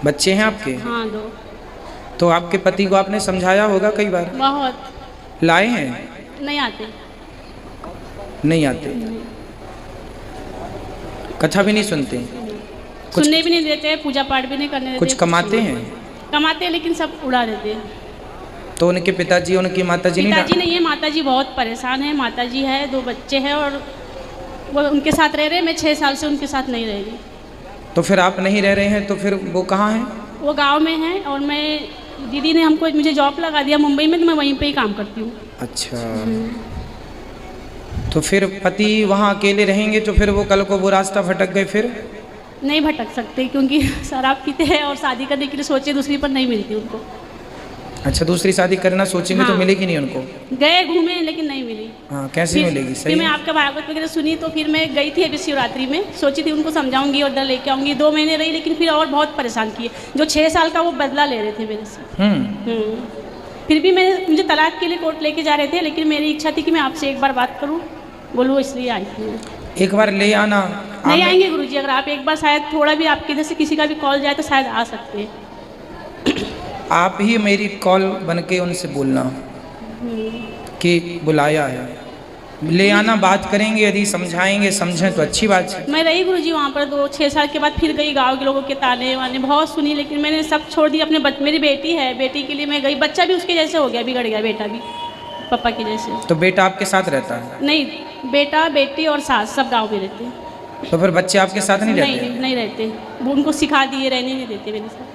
बच्चे हैं आपके? हाँ 2। तो आपके पति को आपने समझाया होगा कई बार? बहुत। लाए हैं? नहीं आते। नहीं आते। कथा भी नहीं सुनते? सुनने भी नहीं देते, पूजा पाठ भी नहीं करने देते। कुछ कमाते हैं? कमाते हैं लेकिन सब उड़ा देते हैं। तो उनके पिताजी उनकी माताजी नहीं? पिताजी नहीं है, माताजी बहुत परेशान है। माताजी है, 2 बच्चे हैं और वो उनके साथ रह रहे हैं। मैं 6 साल से उनके साथ नहीं रह रही। तो फिर आप नहीं रह रहे हैं तो फिर वो कहाँ हैं? वो गांव में है और मैं दीदी ने हमको मुझे जॉब लगा दिया मुंबई में, तो मैं वहीं पे ही काम करती हूँ। अच्छा। तो फिर पति वहाँ अकेले रहेंगे तो फिर वो कल को वो रास्ता भटक गए फिर? नहीं भटक सकते क्योंकि शराब पीते हैं और शादी करने के लिए सोचे दूसरी पर नहीं मिलती उनको। अच्छा, दूसरी शादी करना सोचेंगे हाँ। तो मिलेगी नहीं उनको? गए घूमे लेकिन नहीं मिली। हाँ, कैसे मिलेगी? सही फिर मैं आपका भागवत वगैरह सुनी तो फिर मैं गई थी अभी शिवरात्रि में, सोची थी उनको समझाऊंगी और उधर लेके आऊंगी। 2 महीने रही लेकिन फिर और बहुत परेशान किए। जो 6 साल का वो बदला ले रहे थे मेरे से। फिर भी मुझे तलाक के लिए कोर्ट लेके जा रहे थे, लेकिन मेरी इच्छा थी कि मैं आपसे एक बार बात करूँ, बोलूँ, इसलिए आई थी। एक बार ले आना। नहीं आएंगे गुरुजी, अगर आप एक बार शायद थोड़ा भी आपके इधर से किसी का भी कॉल जाए तो शायद आ सकते हैं। आप ही मेरी कॉल बन के उनसे बोलना कि बुलाया है, ले आना, बात करेंगे। यदि समझाएंगे, समझें तो अच्छी बात है। मैं रही गुरुजी वहाँ पर 6 साल के बाद फिर गई। गांव के लोगों के ताने वाने बहुत सुनी, लेकिन मैंने सब छोड़ दिया। मेरी बेटी है, बेटी के लिए मैं गई। बच्चा भी उसके जैसे हो गया, बिगड़ गया बेटा भी पापा के जैसे। तो बेटा आपके साथ रहता है? नहीं, बेटा बेटी और सास सब गाँव में रहते हैं। तो फिर बच्चे आपके साथ नहीं रहते? नहीं रहते, वो उनको सिखा दिए, रहने नहीं देते मेरे साथ।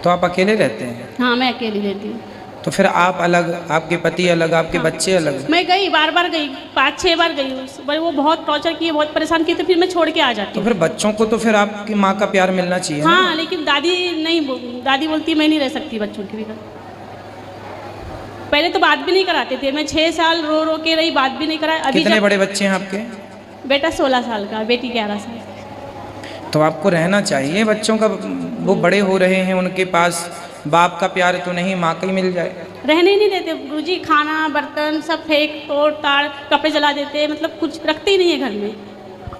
तो आप अकेले रहते हैं? हाँ, मैं अकेली रहती हूँ। तो फिर आप अलग, आपके पति अलग, आपके बच्चे अलग? मैं गई, बार गई, 5-6 बार गई। वो बहुत टॉर्चर किए, बहुत परेशान किए, तो फिर मैं छोड़ के आ जाती तो हूँ। फिर बच्चों को तो फिर आपकी माँ का प्यार मिलना चाहिए। हाँ, लेकिन दादी नहीं, दादी बोलती मैं नहीं रह सकती बच्चों के बिना। पहले तो बात भी नहीं कराते थे। मैं 6 साल रो रो के रही, बात भी नहीं करा। अभी कितने बड़े बच्चे हैं आपके? बेटा 16 साल का, बेटी 11 साल। तो आपको रहना चाहिए बच्चों का, वो बड़े हो रहे हैं, उनके पास बाप का प्यार तो नहीं, माँ का ही मिल जाए। रहने ही नहीं देते गुरुजी, खाना बर्तन सब फेंक तोड़ ताड़, कपड़े जला देते, मतलब कुछ रखते ही नहीं है घर में।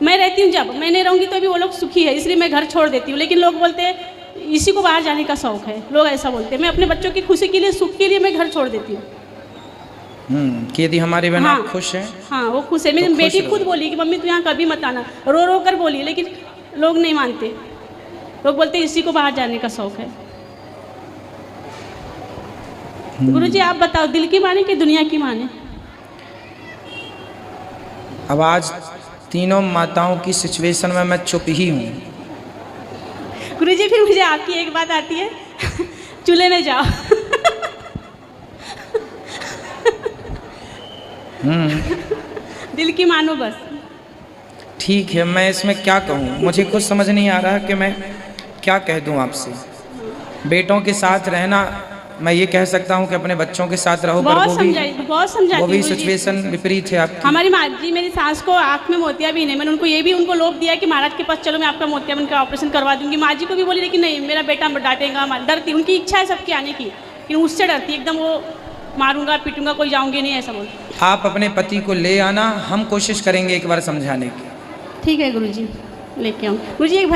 मैं रहती हूँ, जब मैं नहीं रहूँगी तो भी वो लोग सुखी है, इसलिए मैं घर छोड़ देती हूँ। लेकिन लोग बोलते हैं इसी को बाहर जाने का शौक है, लोग ऐसा बोलते हैं। मैं अपने बच्चों की खुशी के लिए, सुख के लिए मैं घर छोड़ देती हूँ। कि यदि हमारे बिना हाँ, खुश है। हाँ, वो खुश है। मेरी बेटी खुद बोली कि मम्मी तू यहाँ कभी मत आना, रो रो कर बोली, लेकिन लोग नहीं मानते। लोग बोलते इसी को बाहर जाने का शौक है। गुरुजी आप बताओ, दिल की माने कि दुनिया की माने? अब आज तीनों माताओं की सिचुएशन में मैं चुप ही हूँ। गुरुजी फिर मुझे आपकी एक बात आती है, चूल्हे में जाओ। दिल की मानो बस। ठीक है, मैं इसमें क्या कहूँ, मुझे कुछ समझ नहीं आ रहा कि मैं क्या कह दूँ आपसे। बेटों के साथ रहना, मैं ये कह सकता हूँ कि अपने बच्चों के साथ रहो, पर बहुत समझाई, वो भी सिचुएशन विपरीत है आपकी। हमारी माँ जी, मेरी सास को आँख में मोतिया भी नहीं। मैंने उनको लोभ दिया कि महाराज के पास चलो, मैं आपका मोतियाबिंद का ऑपरेशन करवा दूंगी। माँ जी को भी बोली, लेकिन नहीं, मेरा बेटा डांटेगा, डरती। उनकी इच्छा है सबके आने की, लेकिन उससे डरती एकदम। वो मारूंगा पीटूंगा, कोई जाऊंगी नहीं, ऐसा बोलती। आप अपने पति को ले आना, हम कोशिश करेंगे एक बार समझाने की। ठीक है गुरुजी, लेके आऊँ। गुरुजी एक